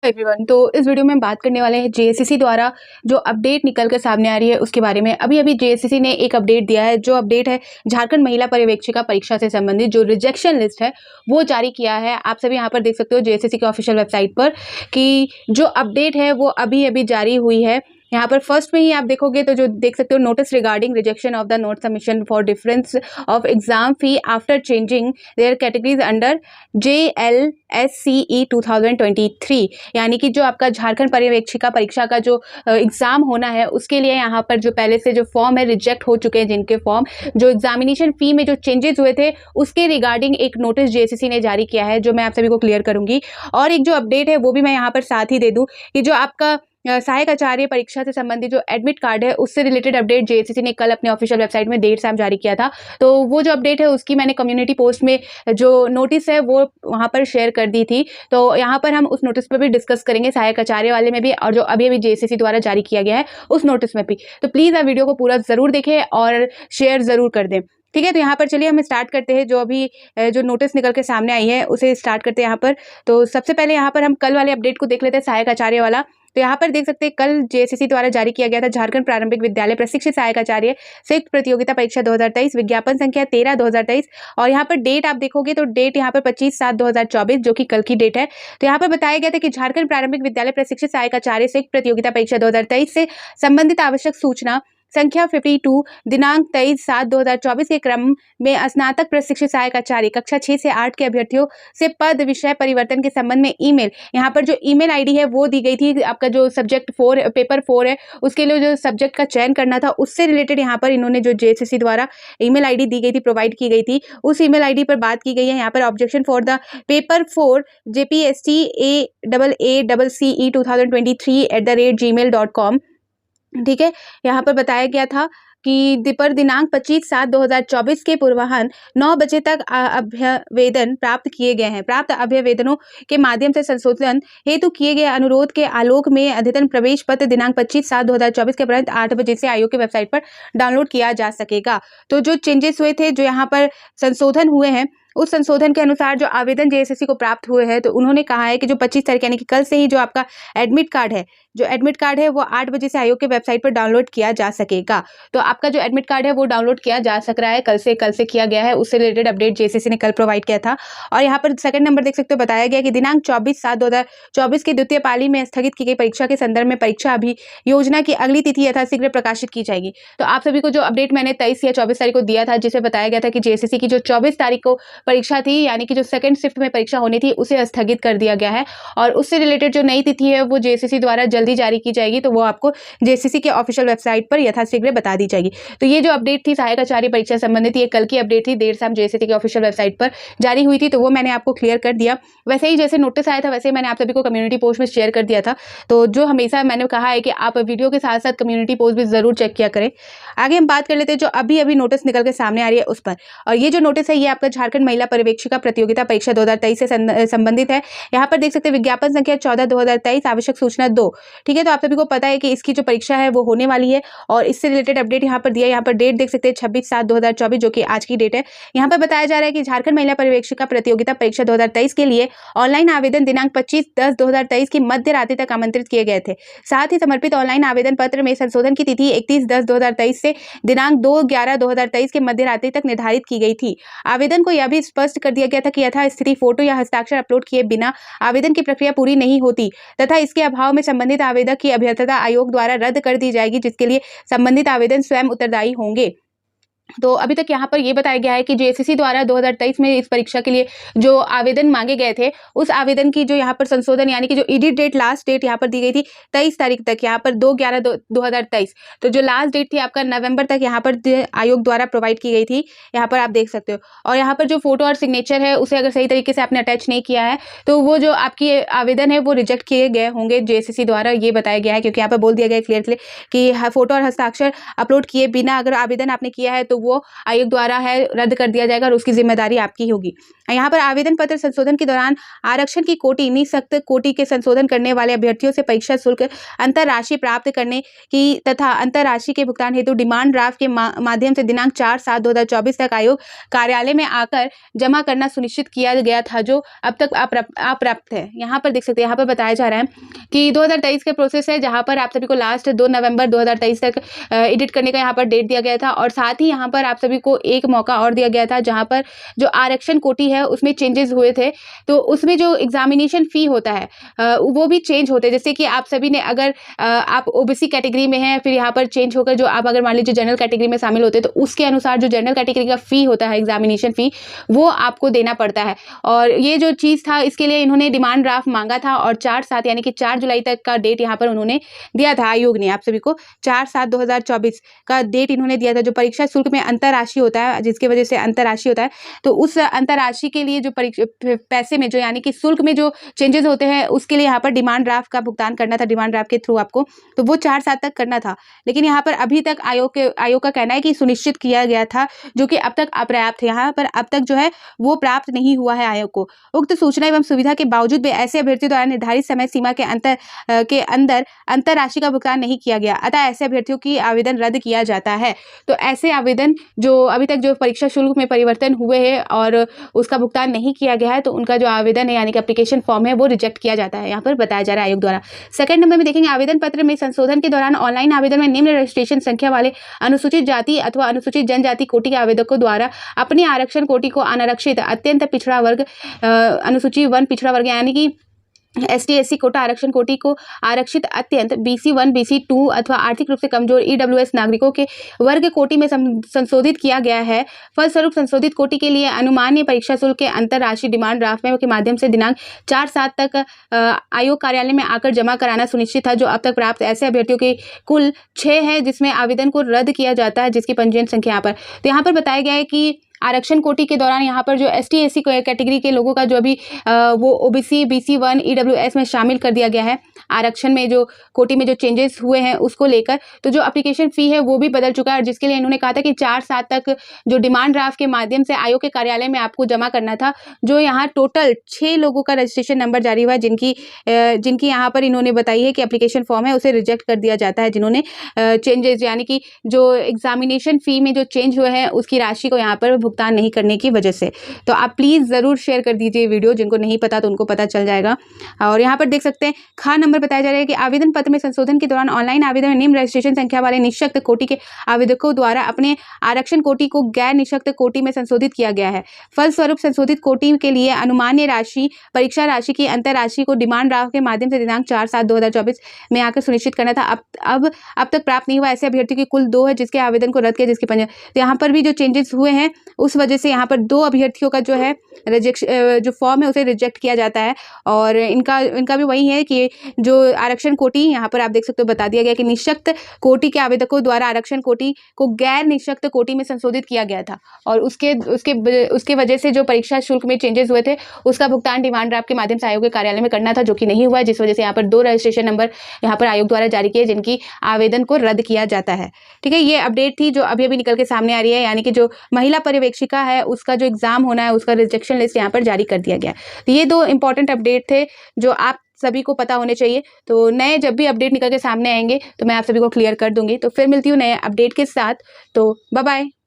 Everyone, तो इस video में हम बात करने वाले हैं जेएसएससी द्वारा जो अपडेट निकल कर सामने आ रही है उसके बारे में। अभी जेएसएससी ने एक अपडेट दिया है। जो अपडेट है झारखंड महिला पर्यवेक्षिका परीक्षा से संबंधित जो रिजेक्शन लिस्ट है वो जारी किया है। आप सभी यहाँ पर देख सकते हो जेएसएससी के ऑफिशियल वेबसाइट पर कि जो अपडेट है वो अभी जारी हुई है। यहाँ पर फर्स्ट में ही आप देखोगे तो जो देख सकते हो, notice regarding rejection of the note submission for difference of exam fee after changing their categories under JLSCE 2023, यानी कि जो आपका झारखंड पर्यवेक्षिका परीक्षा का जो एग्जाम होना है उसके लिए यहाँ पर जो पहले से जो फॉर्म है रिजेक्ट हो चुके हैं, जिनके फॉर्म जो एग्जामिनेशन फी में जो चेंजेस हुए थे उसके रिगार्डिंग एक नोटिस जेएसएससी ने जारी किया है, जो मैं आप सभी को क्लियर करूंगी। और एक जो अपडेट है वो भी मैं यहाँ पर साथ ही दे दूं कि जो आपका सहायक आचार्य परीक्षा से संबंधित जो एडमिट कार्ड है उससे रिलेटेड अपडेट जेएसएससी ने कल अपने ऑफिशियल वेबसाइट में देर शाम जारी किया था। तो वो जो अपडेट है उसकी मैंने कम्युनिटी पोस्ट में जो नोटिस है वो वहाँ पर शेयर कर दी थी। तो यहाँ पर हम उस नोटिस पर भी डिस्कस करेंगे, सहायक आचार्य वाले में भी और जो अभी जेएसएससी द्वारा जारी किया गया है उस नोटिस में भी। तो प्लीज़ आप वीडियो को पूरा ज़रूर देखें और शेयर ज़रूर कर दें। ठीक है, तो यहाँ पर चलिए हम स्टार्ट करते हैं। जो अभी जो नोटिस निकल के सामने आई है उसे स्टार्ट करते हैं यहाँ पर। तो सबसे पहले यहाँ पर हम कल वाले अपडेट को देख लेते हैं, सहायक आचार्य वाला। तो यहाँ पर देख सकते हैं कल जेएसएससी द्वारा जारी किया गया था झारखंड प्रारंभिक विद्यालय प्रशिक्षित सहायक आचार्य संयुक्त प्रतियोगिता परीक्षा 2023, विज्ञापन संख्या 13/2023। और यहाँ पर डेट आप देखोगे तो डेट यहाँ पर 25/7/2024 जो कि कल की डेट है। तो यहाँ पर बताया गया था कि झारखंड प्रारंभिक विद्यालय प्रशिक्षित सहायक आचार्य संयुक्त प्रतियोगिता परीक्षा 2023 से संबंधित आवश्यक सूचना संख्या 52 दिनांक 23/7/2024 के क्रम में स्नातक प्रशिक्षित सहायक आचार्य कक्षा 6 से 8 के अभ्यर्थियों से पद विषय परिवर्तन के संबंध में ईमेल, यहाँ पर जो ईमेल आईडी है वो दी गई थी। आपका जो सब्जेक्ट 4 पेपर 4 है उसके लिए जो सब्जेक्ट का चयन करना था उससे रिलेटेड यहाँ पर इन्होंने जो जेएसएससी द्वारा ईमेल आईडी दी गई थी, प्रोवाइड की गई थी, उस ईमेल आईडी पर बात की गई है। यहाँ पर objection for the paper 4 JPSTAACCE 2023@gmail.com। ठीक है, यहाँ पर बताया गया था कि पर दिनांक 25/7/2024 के पूर्वाह्न 9 बजे तक अभ्यवेदन प्राप्त किए गए हैं। प्राप्त अभ्यवेदनों के माध्यम से संशोधन हेतु किए गए अनुरोध के आलोक में अद्यतन प्रवेश पत्र दिनांक 25/7/2024 के उपरांत 8 बजे से आयोग की वेबसाइट पर डाउनलोड किया जा सकेगा। तो जो चेंजेस हुए थे, जो यहाँ पर संशोधन हुए हैं, उस संशोधन के अनुसार जो आवेदन जेएसएससी को प्राप्त हुए हैं तो उन्होंने कहा है कि जो 25 तारीख यानी कि कल से ही जो आपका एडमिट कार्ड है वो 8 बजे से आयोग के वेबसाइट पर डाउनलोड किया जा सकेगा। तो आपका जो एडमिट कार्ड है वो डाउनलोड किया जा सक रहा है, कल से किया गया है। उससे रिलेटेड अपडेट जेएसएससी ने कल प्रोवाइड किया था। और यहाँ पर सेकंड नंबर देख सकते हो, बताया गया कि दिनांक 24/7/2024 के द्वितीय पाली में स्थगित की गई परीक्षा के संदर्भ में परीक्षा योजना की अगली तिथि यथाशीघ्र प्रकाशित की जाएगी। तो आप सभी को जो अपडेट मैंने 23 या 24 तारीख को दिया था, जिसे बताया गया था कि जेएसएससी की जो 24 तारीख को परीक्षा थी, यानी कि जो सेकंड शिफ्ट में परीक्षा होनी थी, उसे स्थगित कर दिया गया है। और उससे रिलेटेड जो नई तिथि है वो जेएसएससी द्वारा जल्दी जारी की जाएगी। तो वो आपको जेएसएससी के ऑफिशियल वेबसाइट पर यथाशीघ्र बता दी जाएगी। तो ये जो अपडेट थी सहायक आचार्य परीक्षा संबंधित, ये कल की अपडेट थी, देर शाम जेएसएससी के ऑफिशियल वेबसाइट पर जारी हुई थी। तो वो मैंने आपको क्लियर कर दिया। वैसे ही जैसे नोटिस आया था वैसे ही मैंने आप सभी को कम्युनिटी पोस्ट में शेयर कर दिया था। तो जो हमेशा मैंने कहा है कि आप वीडियो के साथ साथ कम्युनिटी पोस्ट भी जरूर चेक किया करें। आगे हम बात कर लेते हैं जो अभी नोटिस निकल के सामने आ रही है उस पर। और ये जो नोटिस है ये आपका झारखंड महिला पर्यवेक्षिका प्रतियोगिता परीक्षा 2023 से संबंधित है। यहाँ पर देख सकते हैं विज्ञापन संख्या 14/2023, आवश्यक सूचना 2। ठीक है, तो आप सभी को पता है कि इसकी जो परीक्षा है वो होने वाली है और इससे रिलेटेड अपडेट यहाँ पर दिया है। यहाँ पर डेट देख सकते हैं 26/7/2024 जो कि आज की डेट है। यहाँ पर बताया जा रहा है कि झारखंड महिला पर्यवेक्षिका प्रतियोगिता परीक्षा 2023 के लिए ऑनलाइन आवेदन दिनांक 25/10/2023 की मध्य रात्रि तक आमंत्रित किए गए थे। साथ ही समर्पित ऑनलाइन आवेदन पत्र में संशोधन की तिथि 31/10/2023 से दिनांक 2/11/2023 के मध्य रात्रि तक निर्धारित की गई थी। आवेदन को यह भी स्पष्ट कर दिया गया था कि यथास्थिति फोटो या हस्ताक्षर अपलोड किए बिना आवेदन की प्रक्रिया पूरी नहीं होती तथा इसके अभाव में संबंधित आवेदक की अभ्यर्थता आयोग द्वारा रद्द कर दी जाएगी, जिसके लिए संबंधित आवेदन स्वयं उत्तरदायी होंगे। तो अभी तक यहाँ पर ये बताया गया है कि जेएसएससी द्वारा 2023 में इस परीक्षा के लिए जो आवेदन मांगे गए थे उस आवेदन की जो यहाँ पर संशोधन यानी कि जो एडिट डेट, लास्ट डेट यहाँ पर दी गई थी 23 तारीख तक, यहाँ पर 2/11/2023। तो जो लास्ट डेट थी आपका नवंबर तक यहाँ पर आयोग द्वारा प्रोवाइड की गई थी, यहाँ पर आप देख सकते हो। और यहाँ पर जो फोटो और सिग्नेचर है उसे अगर सही तरीके से आपने अटैच नहीं किया है तो वो जो आपकी आवेदन है वो रिजेक्ट किए गए होंगे जेएसएससी द्वारा, ये बताया गया है। क्योंकि यहाँ पर बोल दिया गया है क्लियरली कि फोटो और हस्ताक्षर अपलोड किए बिना अगर आवेदन आपने किया है तो वो आयोग द्वारा है रद्द कर दिया जाएगा और उसकी जिम्मेदारी आपकी होगी। यहाँ पर आवेदन पत्र संशोधन के दौरान आरक्षण की कोटि निःशक्त कोटि के संशोधन करने वाले अभ्यर्थियों से परीक्षा शुल्क अंतरराशि प्राप्त करने की तथा अंतरराशि के भुगतान हेतु डिमांड ड्राफ्ट के माध्यम से दिनांक 4/7/2024 तक आयोग कार्यालय में आकर जमा करना सुनिश्चित किया गया था, जो अब तक अप्राप्त है। यहाँ पर देख सकते हैं, यहाँ पर बताया जा रहा है कि 2023 का प्रोसेस है, जहाँ पर आप सभी को लास्ट 2 नवंबर 2023 तक एडिट करने का यहाँ पर डेट दिया गया था और साथ ही यहाँ पर आप सभी को एक मौका और दिया गया था, जहाँ पर जो आरक्षण कोटि है उसमें चेंजेस हुए थे, तो उसमें जो एग्जामिनेशन फी होता है वो भी चेंज होते हैं। जैसे कि आप सभी ने अगर आप ओबीसी कैटेगरी में हैं, फिर यहाँ पर चेंज होकर जो आप अगर मान लीजिए जनरल कैटेगरी में शामिल होते हैं, तो उसके अनुसार जो जनरल कैटेगरी का फी होता है, एग्जामिनेशन फी, वो आपको देना पड़ता है। और ये जो चीज़ था, इसके लिए इन्होंने डिमांड ड्राफ्ट मांगा था और 4/7 यानी कि 4 जुलाई तक का डेट यहाँ पर उन्होंने दिया था। आयोग ने आप सभी को 4/7/2024 का डेट इन्होंने दिया था। जो परीक्षा शुल्क में अंतरराशि होता है, जिसकी वजह से अंतरराशि होता है, तो उस अंतरराशि के लिए जो पैसे में जो यानी कि शुल्क में जो चेंजेस होते हैं, उसके लिए यहाँ पर डिमांड ड्राफ्ट का भुगतान करना था, डिमांड ड्राफ्ट के थ्रू आपको, तो वो 4/7 तक करना था। लेकिन यहाँ पर अभी तक आयोग का कहना है कि सुनिश्चित किया गया था, जो कि अब तक अपर्याप्त है। यहाँ पर अब तक जो है वो प्राप्त नहीं हुआ है आयोग को। उक्त सूचना एवं सुविधा के बावजूद भी ऐसे अभ्यर्थियों द्वारा निर्धारित समय सीमा के अंदर अंतरराशि का भुगतान नहीं किया गया, अतः ऐसे अभ्यर्थियों की आवेदन रद्द किया जाता है। तो ऐसे आवेदन जो अभी तक जो परीक्षा शुल्क में परिवर्तन हुए हैं और उसका भुगतान नहीं किया गया है, तो उनका जो आवेदन है यानी कि एप्लीकेशन फॉर्म है, वो रिजेक्ट किया जाता है, यहाँ पर बताया जा रहा है आयोग द्वारा। सेकंड नंबर में देखेंगे, आवेदन पत्र में संशोधन के दौरान ऑनलाइन आवेदन में निम्न रजिस्ट्रेशन संख्या वाले अनुसूचित जाति अथवा अनुसूचित जनजाति कोटि के आवेदकों द्वारा अपने आरक्षण कोटि को अनारक्षित अत्यंत पिछड़ा वर्ग अनुसूची 1 पिछड़ा वर्ग यानी कि ST SC कोटा आरक्षण कोटि को आरक्षित अत्यंत BC 1 BC 2 अथवा आर्थिक रूप से कमजोर EWS नागरिकों के वर्ग कोटि में संशोधित किया गया है। फलस्वरूप संशोधित कोटि के लिए अनुमान्य परीक्षा शुल्क के अंतरराशि डिमांड ड्राफ्ट में के माध्यम से दिनांक 4/7 तक आयोग कार्यालय में आकर जमा कराना सुनिश्चित था, जो अब तक प्राप्त ऐसे अभ्यर्थियों की कुल 6 है, जिसमें आवेदन को रद्द किया जाता है, जिसकी पंजीयन संख्या यहाँ पर। तो यहाँ पर बताया गया है कि आरक्षण कोटि के दौरान यहाँ पर जो ST SC कैटेगरी के लोगों का जो अभी वो OBC BC 1 EWS में शामिल कर दिया गया है। आरक्षण में जो कोटि में जो चेंजेस हुए हैं उसको लेकर, तो जो एप्लीकेशन फ़ी है वो भी बदल चुका है, और जिसके लिए इन्होंने कहा था कि 4/7 तक जो डिमांड ड्राफ्ट के माध्यम से आयोग के कार्यालय में आपको जमा करना था। जो यहाँ टोटल 6 लोगों का रजिस्ट्रेशन नंबर जारी हुआ है, जिनकी यहाँ पर इन्होंने बताई है कि एप्लीकेशन फॉर्म है उसे रिजेक्ट कर दिया जाता है, जिन्होंने चेंजेस यानी कि जो एग्जामिनेशन फ़ी में जो चेंज हुए हैं उसकी राशि को यहाँ पर भुगतान नहीं करने की वजह से। तो आप प्लीज़ ज़रूर शेयर कर दीजिए वीडियो, जिनको नहीं पता तो उनको पता चल जाएगा। और यहाँ पर देख सकते हैं खा नंबर बताया जा रहा है कि आवेदन पत्र में संशोधन के दौरान ऑनलाइन आवेदन में निम्न रजिस्ट्रेशन संख्या वाले निःशक्त कोटि के आवेदकों द्वारा अपने आरक्षण कोटि को गैर निःशक्त कोटि में संशोधित किया गया है। फलस्वरूप संशोधित कोटि के लिए अनुमान्य राशि परीक्षा राशि की अंतरराशि को डिमांड ड्राफ्ट के माध्यम से दिनांक 4/7/2024 में आकर सुनिश्चित करना था। अब तक प्राप्त नहीं हुआ। ऐसे अभ्यर्थियों की कुल 2 है जिसके आवेदन को रद्द किया, जिसके पंजीयन। तो यहाँ पर भी जो चेंजेस हुए हैं उस वजह से यहाँ पर 2 अभ्यर्थियों का जो है जो फॉर्म है उसे रिजेक्ट किया जाता है। और इनका भी वही है कि जो आरक्षण कोटि यहाँ पर आप देख सकते हो बता दिया गया कि निःशक्त कोटि के आवेदकों द्वारा आरक्षण कोटि को गैर निःशक्त कोटि में संशोधित किया गया था, और उसके वजह से जो परीक्षा शुल्क में चेंजेस हुए थे उसका भुगतान डिमांड ड्राफ्ट के माध्यम से आयोग के कार्यालय में करना था, जो कि नहीं हुआ, जिस वजह से यहाँ पर 2 रजिस्ट्रेशन नंबर यहाँ पर आयोग द्वारा जारी किए, जिनकी आवेदन को रद्द किया जाता है। ठीक है, ये अपडेट थी जो अभी निकल के सामने आ रही है, यानी कि जो महिला पर्यवेक्षिका है उसका जो एग्जाम होना है उसका रिजेक्शन लिस्ट यहाँ पर जारी कर दिया गया। तो ये 2 इंपॉर्टेंट अपडेट थे जो आप सभी को पता होने चाहिए। तो नए जब भी अपडेट निकल के सामने आएंगे तो मैं आप सभी को क्लियर कर दूंगी। तो फिर मिलती हूँ नए अपडेट के साथ। तो बाय बाय।